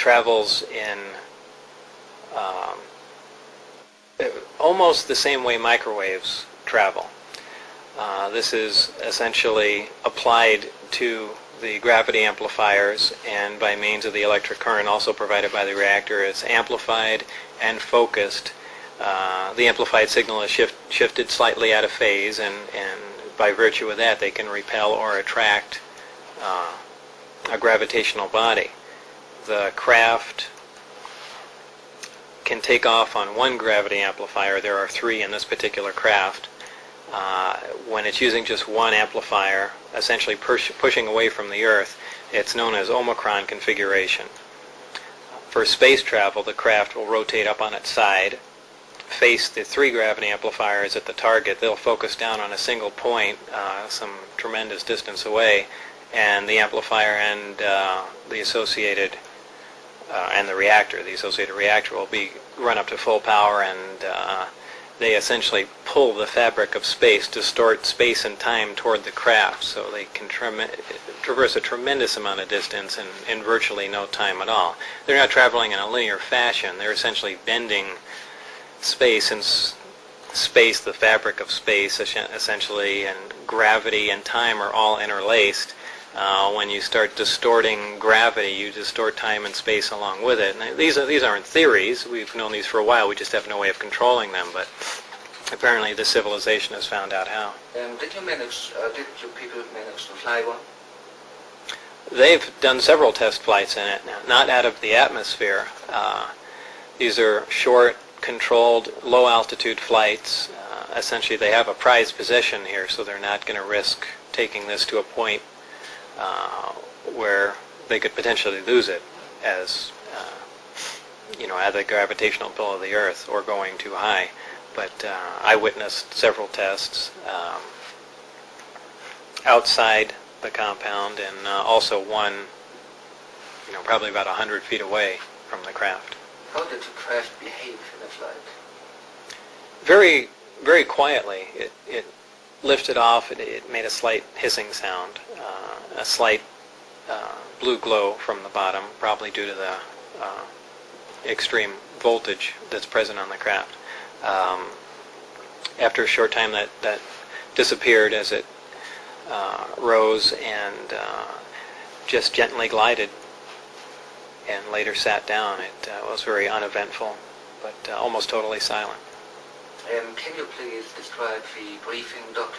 travels in um, almost the same way microwaves travel. This is essentially applied to the gravity amplifiers, and by means of the electric current also provided by the reactor, it's amplified and focused. The amplified signal is shifted slightly out of phase, and by virtue of that they can repel or attract a gravitational body. The craft can take off on one gravity amplifier. There are 3 in this particular craft. When it's using just one amplifier, essentially pushing away from the Earth, it's known as Omicron configuration. For space travel, the craft will rotate up on its side, face the 3 gravity amplifiers at the target. They'll focus down on a single point some tremendous distance away, and the amplifier and the associated and the associated reactor will be run up to full power, and they essentially pull the fabric of space, distort space and time toward the craft, so they can traverse a tremendous amount of distance in virtually no time at all. They're not traveling in a linear fashion. They're essentially bending space, and space, the fabric of space essentially, and gravity and time are all interlaced. When you start distorting gravity, you distort time and space along with it. And these aren't theories. We've known these for a while. We just have no way of controlling them. But apparently, this civilization has found out how. Did you people manage to fly one? They've done several test flights in it, not out of the atmosphere. These are short, controlled, low-altitude flights. Essentially, they have a prized possession here, so they're not going to risk taking this to a point where they could potentially lose it as at the gravitational pull of the Earth, or going too high. But I witnessed several tests outside the compound, and also one probably about 100 feet away from the craft. How did the craft behave in the flight? Very, very quietly. It lifted off. It made a slight hissing sound, a slight blue glow from the bottom, probably due to the extreme voltage that's present on the craft. After a short time, that disappeared as it rose and just gently glided, and later sat down. It was very uneventful, but almost totally silent. Can you please describe the briefing document?